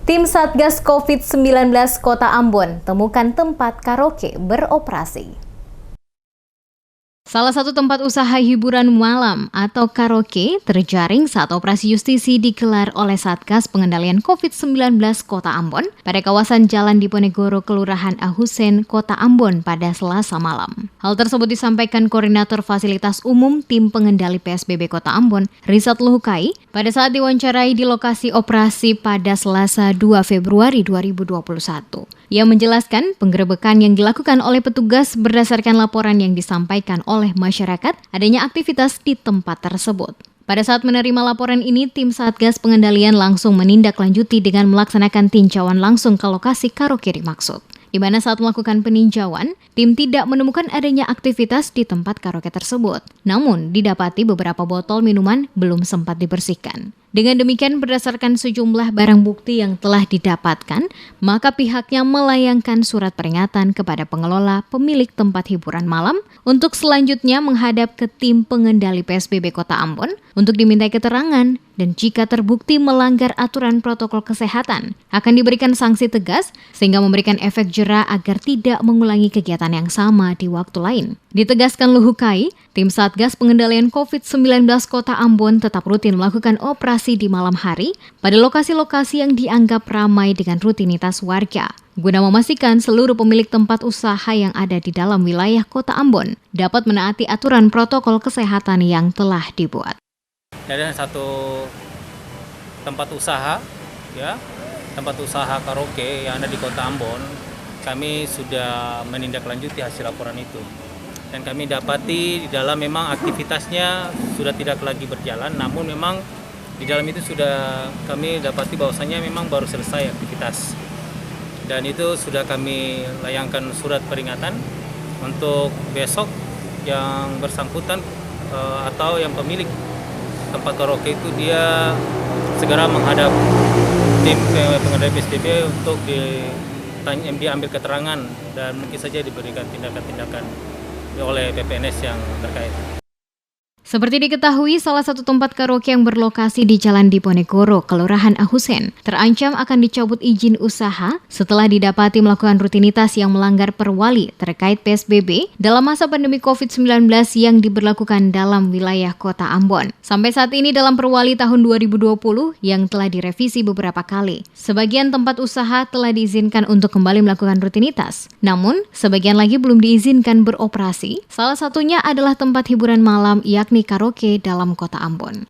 Tim Satgas COVID-19 Kota Ambon temukan tempat karaoke beroperasi. Salah satu tempat usaha hiburan malam atau karaoke terjaring saat operasi justisi digelar oleh Satgas Pengendalian COVID-19 Kota Ambon pada kawasan Jalan Diponegoro, Kelurahan Ahusen, Kota Ambon pada Selasa malam. Hal tersebut disampaikan Koordinator Fasilitas Umum Tim Pengendali PSBB Kota Ambon, Rizat Luhukai, pada saat diwawancarai di lokasi operasi pada Selasa 2 Februari 2021. Ia menjelaskan penggerebekan yang dilakukan oleh petugas berdasarkan laporan yang disampaikan oleh masyarakat adanya aktivitas di tempat tersebut. Pada saat menerima laporan ini, tim Satgas Pengendalian langsung menindaklanjuti dengan melaksanakan tinjauan langsung ke lokasi karaoke dimaksud. Di mana saat melakukan peninjauan, tim tidak menemukan adanya aktivitas di tempat karaoke tersebut. Namun, didapati beberapa botol minuman belum sempat dibersihkan. Dengan demikian, berdasarkan sejumlah barang bukti yang telah didapatkan, maka pihaknya melayangkan surat peringatan kepada pengelola pemilik tempat hiburan malam untuk selanjutnya menghadap ke tim pengendali PSBB Kota Ambon untuk dimintai keterangan, dan jika terbukti melanggar aturan protokol kesehatan, akan diberikan sanksi tegas sehingga memberikan efek jera agar tidak mengulangi kegiatan yang sama di waktu lain. Ditegaskan Luhukai, tim Satgas Pengendalian COVID-19 Kota Ambon tetap rutin melakukan operasi di malam hari pada lokasi-lokasi yang dianggap ramai dengan rutinitas warga, guna memastikan seluruh pemilik tempat usaha yang ada di dalam wilayah Kota Ambon dapat menaati aturan protokol kesehatan yang telah dibuat. Dari satu tempat usaha, tempat usaha karaoke yang ada di Kota Ambon, kami sudah menindaklanjuti hasil laporan itu. Dan kami dapati di dalam memang aktivitasnya sudah tidak lagi berjalan, namun memang di dalam itu sudah kami dapati bahwasannya memang baru selesai aktivitas. Dan itu sudah kami layangkan surat peringatan untuk besok yang bersangkutan atau yang pemilik tempat karaoke itu dia segera menghadap tim pengendali PSBB untuk diambil keterangan dan mungkin saja diberikan tindakan-tindakan oleh PPNS yang terkait. Seperti diketahui, salah satu tempat karaoke yang berlokasi di Jalan Diponegoro, Kelurahan Ahusen, terancam akan dicabut izin usaha setelah didapati melakukan rutinitas yang melanggar perwali terkait PSBB dalam masa pandemi COVID-19 yang diberlakukan dalam wilayah Kota Ambon. Sampai saat ini dalam perwali tahun 2020 yang telah direvisi beberapa kali, sebagian tempat usaha telah diizinkan untuk kembali melakukan rutinitas. Namun, sebagian lagi belum diizinkan beroperasi. Salah satunya adalah tempat hiburan malam yakni karaoke dalam Kota Ambon.